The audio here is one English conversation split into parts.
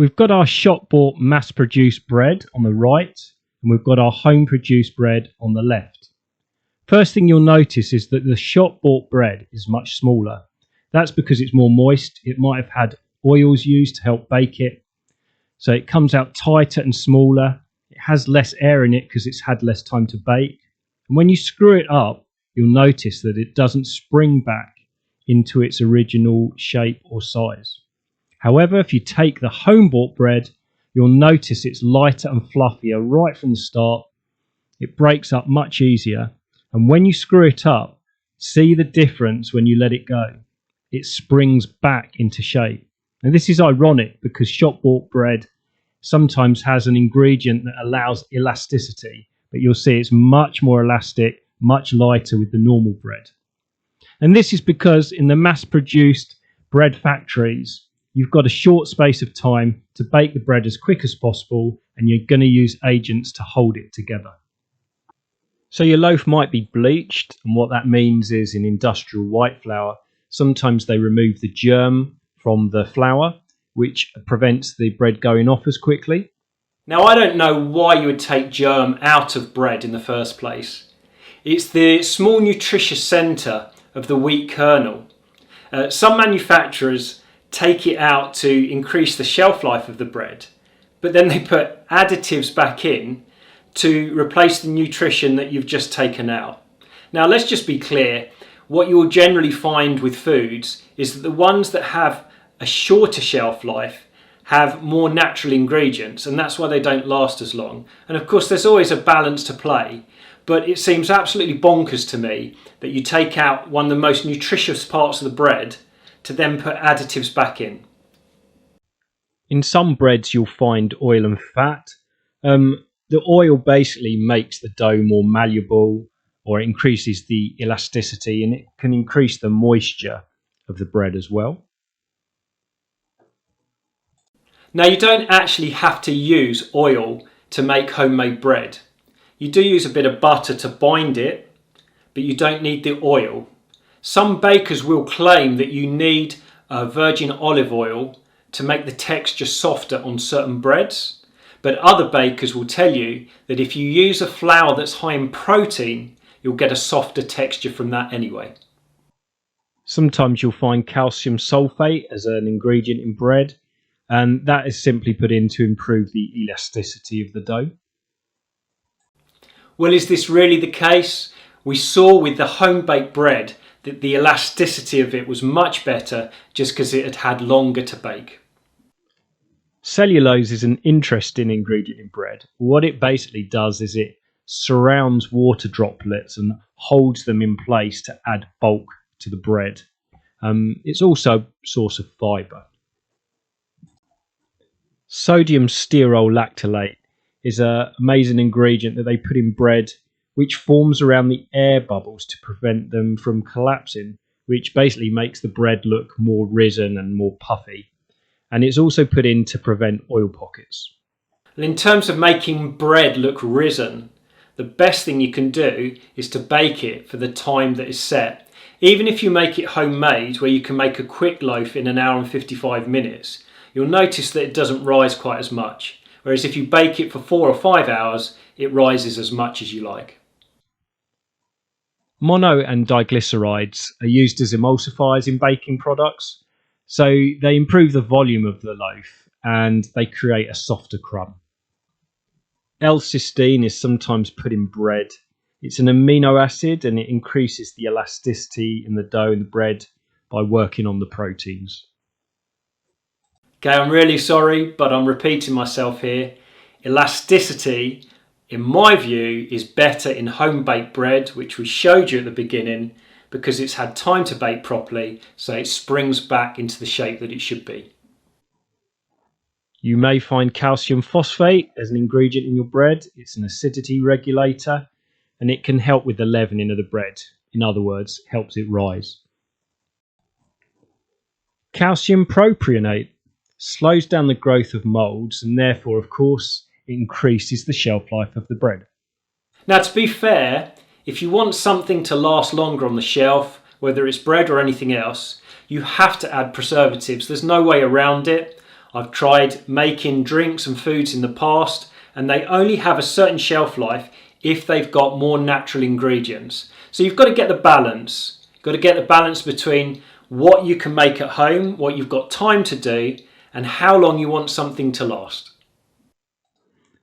We've got our shop-bought mass-produced bread on the right, and we've got our home-produced bread on the left. First thing you'll notice is that the shop-bought bread is much smaller. That's because it's more moist. It might have had oils used to help bake it. So it comes out tighter and smaller. It has less air in it because it's had less time to bake. And when you screw it up, you'll notice that it doesn't spring back into its original shape or size. However, if you take the home-bought bread, you'll notice it's lighter and fluffier right from the start. It breaks up much easier. And when you screw it up, see the difference when you let it go. It springs back into shape. And this is ironic because shop-bought bread sometimes has an ingredient that allows elasticity, but you'll see it's much more elastic, much lighter with the normal bread. And this is because in the mass-produced bread factories, you've got a short space of time to bake the bread as quick as possible, and you're going to use agents to hold it together. So your loaf might be bleached, and what that means is in industrial white flour, sometimes they remove the germ from the flour, which prevents the bread going off as quickly. Now, I don't know why you would take germ out of bread in the first place. It's the small nutritious centre of the wheat kernel. Some manufacturers take it out to increase the shelf life of the bread, but then they put additives back in to replace the nutrition that you've just taken out. Now, let's just be clear. What you'll generally find with foods is that the ones that have a shorter shelf life have more natural ingredients, and that's why they don't last as long. And of course, there's always a balance to play, but it seems absolutely bonkers to me that you take out one of the most nutritious parts of the bread to then put additives back in. In some breads, you'll find oil and fat. The oil basically makes the dough more malleable, or it increases the elasticity, and it can increase the moisture of the bread as well. Now, you don't actually have to use oil to make homemade bread. You do use a bit of butter to bind it, but you don't need the oil. Some bakers will claim that you need virgin olive oil to make the texture softer on certain breads, but other bakers will tell you that if you use a flour that's high in protein, you'll get a softer texture from that anyway. Sometimes you'll find calcium sulfate as an ingredient in bread, and that is simply put in to improve the elasticity of the dough. Well, is this really the case? We saw with the home-baked bread that the elasticity of it was much better just because it had had longer to bake. Cellulose is an interesting ingredient in bread. What it basically does is it surrounds water droplets and holds them in place to add bulk to the bread. It's also a source of fibre. Sodium stearol lactylate is an amazing ingredient that they put in bread, which forms around the air bubbles to prevent them from collapsing, which basically makes the bread look more risen and more puffy. And it's also put in to prevent oil pockets. And in terms of making bread look risen, the best thing you can do is to bake it for the time that is set. Even if you make it homemade, where you can make a quick loaf in 1 hour and 55 minutes, you'll notice that it doesn't rise quite as much. Whereas if you bake it for 4 or 5 hours, it rises as much as you like. Mono and diglycerides are used as emulsifiers in baking products, so they improve the volume of the loaf and they create a softer crumb. L-cysteine is sometimes put in bread. It's an amino acid and it increases the elasticity in the dough and the bread by working on the proteins. Okay, I'm really sorry, but I'm repeating myself here. Elasticity, in my view, is better in home-baked bread, which we showed you at the beginning, because it's had time to bake properly, so it springs back into the shape that it should be. You may find calcium phosphate as an ingredient in your bread. It's an acidity regulator, and it can help with the leavening of the bread. In other words, helps it rise. Calcium propionate slows down the growth of moulds, and therefore, of course, it increases the shelf life of the bread. Now, to be fair, if you want something to last longer on the shelf, whether it's bread or anything else, you have to add preservatives. There's no way around it. I've tried making drinks and foods in the past, and they only have a certain shelf life if they've got more natural ingredients. So you've got to get the balance. You've got to get the balance between what you can make at home, what you've got time to do, and how long you want something to last.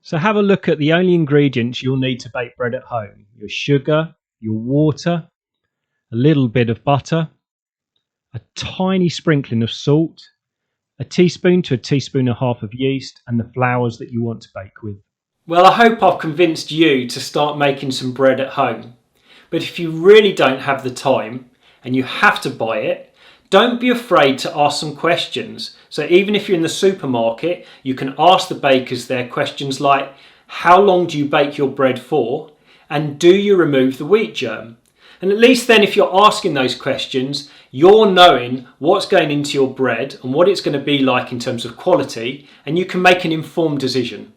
So have a look at the only ingredients you'll need to bake bread at home: your sugar, your water, a little bit of butter, a tiny sprinkling of salt, a teaspoon to a teaspoon and a half of yeast, and the flours that you want to bake with. Well, I hope I've convinced you to start making some bread at home. But if you really don't have the time and you have to buy it, don't be afraid to ask some questions. So even if you're in the supermarket, you can ask the bakers there questions like, how long do you bake your bread for? And do you remove the wheat germ? And at least then, if you're asking those questions, you're knowing what's going into your bread and what it's going to be like in terms of quality, and you can make an informed decision.